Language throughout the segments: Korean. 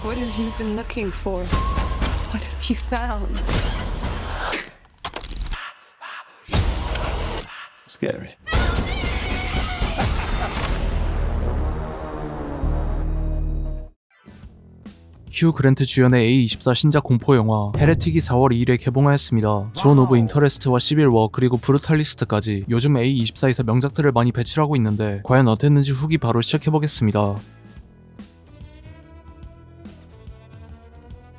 What have you been looking for? What have you found? Scary. 휴 그랜트 주연의 A24 신작 공포영화 헤레틱이 4월 2일에 개봉하였습니다. 존 오브 인터레스트와 시빌워 그리고 브루탈리스트까지 요즘 A24에서 명작들을 많이 배출하고 있는데 과연 어땠는지 후기 바로 시작해보겠습니다.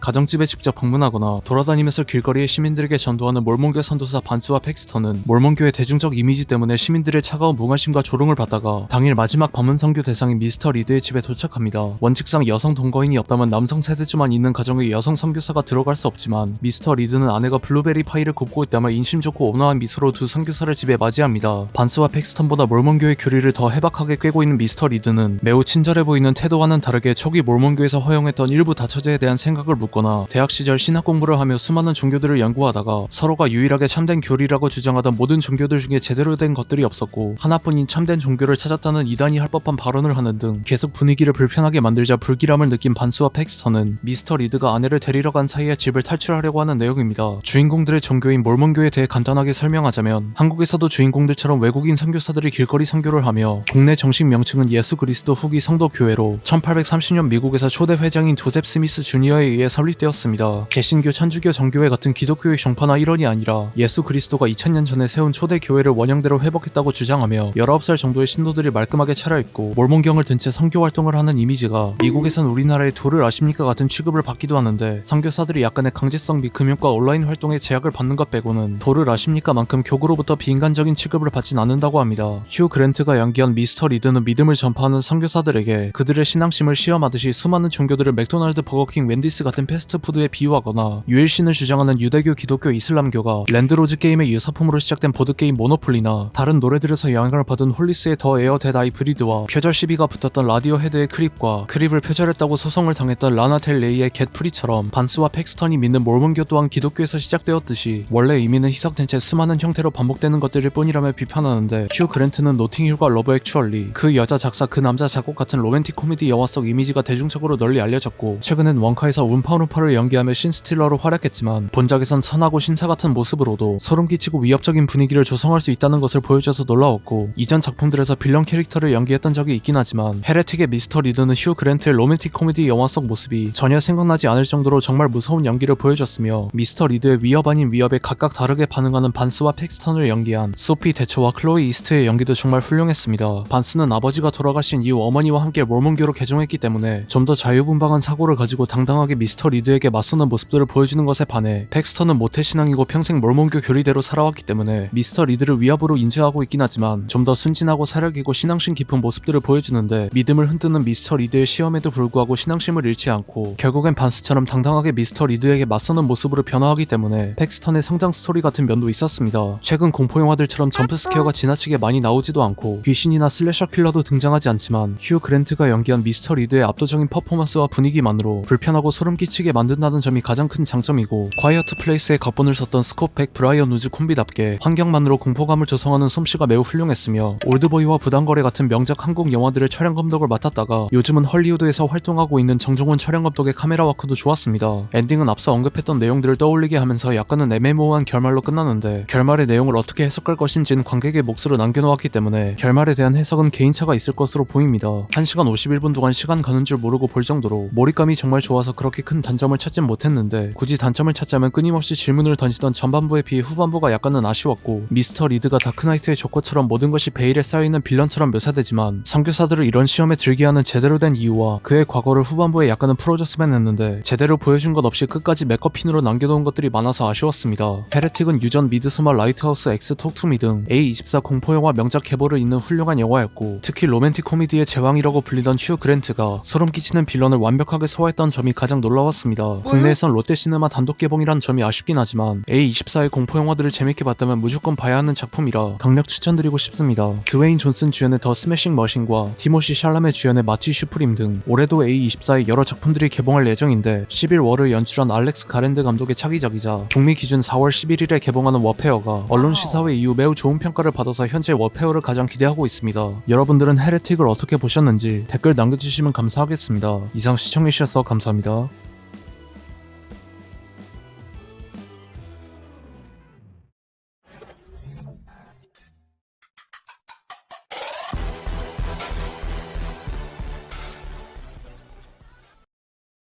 가정집에 직접 방문하거나 돌아다니면서 길거리에 시민들에게 전도하는 몰몬교 선도사 반스와 팩스턴은 몰몬교의 대중적 이미지 때문에 시민들의 차가운 무관심과 조롱을 받다가 당일 마지막 방문 선교 대상인 미스터 리드의 집에 도착합니다. 원칙상 여성 동거인이 없다면 남성 세대주만 있는 가정에 여성 선교사가 들어갈 수 없지만 미스터 리드는 아내가 블루베리 파이를 굽고 있다며 인심 좋고 온화한 미소로 두 선교사를 집에 맞이합니다. 반스와 팩스턴보다 몰몬교의 교리를 더 해박하게 꿰고 있는 미스터 리드는 매우 친절해 보이는 태도와는 다르게 초기 몰몬교에서 허용했던 일부 다처제에 대한 생각을 묻고 대학 시절 신학 공부를 하며 수많은 종교들을 연구하다가 서로가 유일하게 참된 교리라고 주장하던 모든 종교들 중에 제대로 된 것들이 없었고 하나뿐인 참된 종교를 찾았다는 이단이 할 법한 발언을 하는 등 계속 분위기를 불편하게 만들자 불길함을 느낀 반스와 팩스턴은 미스터 리드가 아내를 데리러 간 사이에 집을 탈출하려고 하는 내용입니다. 주인공들의 종교인 몰몬교에 대해 간단하게 설명하자면 한국에서도 주인공들처럼 외국인 선교사들이 길거리 선교를 하며 국내 정식 명칭은 예수 그리스도 후기 성도교회로 1830년 미국에서 초대 회장인 조셉 스미스 주니어에 의해 설립되었습니다. 개신교, 천주교, 정교회 같은 기독교의 종파나 일원이 아니라 예수 그리스도가 2000년 전에 세운 초대 교회를 원형대로 회복했다고 주장하며 19살 정도의 신도들이 말끔하게 차려입고 몰몬경을 든 채 선교 활동을 하는 이미지가 미국에선 우리나라의 도를 아십니까 같은 취급을 받기도 하는데 선교사들이 약간의 강제성 및 금융과 온라인 활동에 제약을 받는 것 빼고는 도를 아십니까 만큼 교구로부터 비인간적인 취급을 받진 않는다고 합니다. 휴 그랜트가 연기한 미스터 리드는 믿음을 전파하는 선교사들에게 그들의 신앙심을 시험하듯이 수많은 종교들을 맥도날드, 버거킹, 웬디스 같은 패스트푸드에 비유하거나 유일신을 주장하는 유대교, 기독교, 이슬람교가 랜드로즈 게임의 유사품으로 시작된 보드게임 모노폴리나 다른 노래들에서 영향을 받은 홀리스의 더 에어 데 아이 브리드와 표절 시비가 붙었던 라디오 헤드의 크립과 크립을 표절했다고 소송을 당했던 라나 델 레이의 겟 프리처럼 반스와 팩스턴이 믿는 몰몬교 또한 기독교에서 시작되었듯이 원래 의미는 희석된 채 수많은 형태로 반복되는 것들일 뿐이라며 비판하는데 휴 그랜트는 노팅힐과 러브 액츄얼리, 그 여자 작사 그 남자 작곡 같은 로맨틱 코미디 영화 속 이미지가 대중적으로 널리 알려졌고 최근엔 원카에서 움파루파를 연기하며 신스틸러로 활약했지만 본작에선 선하고 신사 같은 모습으로도 소름 끼치고 위협적인 분위기를 조성할 수 있다는 것을 보여줘서 놀라웠고 이전 작품들에서 빌런 캐릭터를 연기했던 적이 있긴 하지만 헤레틱의 미스터 리드는 휴 그랜트의 로맨틱 코미디 영화 속 모습이 전혀 생각나지 않을 정도로 정말 무서운 연기를 보여줬으며 미스터 리드의 위협 아닌 위협에 각각 다르게 반응하는 반스와 팩스턴을 연기한 소피 대처와 클로이 이스트의 연기도 정말 훌륭했습니다. 반스는 아버지가 돌아가신 이후 어머니와 함께 몰몬교로 개종했기 때문에 좀 더 자유분방한 사고를 가지고 당당하게 미스터 리드에게 맞서는 모습들을 보여주는 것에 반해 팩스턴은 모태신앙이고 평생 몰몬교 교리대로 살아왔기 때문에 미스터 리드를 위협으로 인지하고 있긴 하지만 좀 더 순진하고 사력이고 신앙심 깊은 모습들을 보여주는데 믿음을 흔드는 미스터 리드의 시험에도 불구하고 신앙심을 잃지 않고 결국엔 반스처럼 당당하게 미스터 리드에게 맞서는 모습으로 변화하기 때문에 팩스턴의 성장 스토리 같은 면도 있었습니다. 최근 공포영화들처럼 점프스퀘어가 지나치게 많이 나오지도 않고 귀신이나 슬래셔 킬러도 등장하지 않지만 휴 그랜트가 연기한 미스터 리드의 압도적인 퍼포먼스와 분위기만으로 불편하고 소름 끼치게 만든다는 점이 가장 큰 장점이고 콰이어트 플레이스의 각본을 썼던 스콧 백, 브라이언 우즈 콤비답게 환경만으로 공포감을 조성하는 솜씨가 매우 훌륭했으며 올드보이와 부당거래 같은 명작 한국 영화들의 촬영 감독을 맡았다가 요즘은 헐리우드에서 활동하고 있는 정종원 촬영 감독의 카메라 워크도 좋았습니다. 엔딩은 앞서 언급했던 내용들을 떠올리게 하면서 약간은 애매모호한 결말로 끝나는데 결말의 내용을 어떻게 해석할 것인지는 관객의 몫으로 남겨놓았기 때문에 결말에 대한 해석은 개인차가 있을 것으로 보입니다. 1시간 51분 동안 시간 가는 줄 모르고 볼 정도로 몰입감이 정말 좋아서 그렇게 큰 단점을 찾진 못했는데 굳이 단점을 찾자면 끊임없이 질문을 던지던 전반부에 비해 후반부가 약간은 아쉬웠고 미스터 리드가 다크나이트의 조커처럼 모든 것이 베일에 쌓여있는 빌런처럼 묘사되지만 선교사들을 이런 시험에 들게 하는 제대로 된 이유와 그의 과거를 후반부에 약간은 풀어줬으면 했는데 제대로 보여준 것 없이 끝까지 메커핀으로 남겨놓은 것들이 많아서 아쉬웠습니다. 헤레틱은 유전 미드소마 라이트하우스 엑스 톡투미 등 A24 공포영화 명작 계보를 잇는 훌륭한 영화였고 특히 로맨틱 코미디의 제왕이라고 불리던 휴 그랜트가 소름 끼치는 빌런을 완벽하게 소화했던 점이 가장 놀라웠습니다. 나왔습니다. 국내에선 롯데시네마 단독 개봉이란 점이 아쉽긴 하지만 A24의 공포영화들을 재밌게 봤다면 무조건 봐야 하는 작품이라 강력 추천드리고 싶습니다. 드웨인 존슨 주연의 더 스매싱 머신과 티모시 샬라메 주연의 마티 슈프림 등 올해도 A24의 여러 작품들이 개봉할 예정인데 11월을 연출한 알렉스 가랜드 감독의 차기작이자 북미 기준 4월 11일에 개봉하는 워페어가 언론 시사회 이후 매우 좋은 평가를 받아서 현재 워페어를 가장 기대하고 있습니다. 여러분들은 헤레틱을 어떻게 보셨는지 댓글 남겨주시면 감사하겠습니다. 이상 시청해주셔서 감사합니다.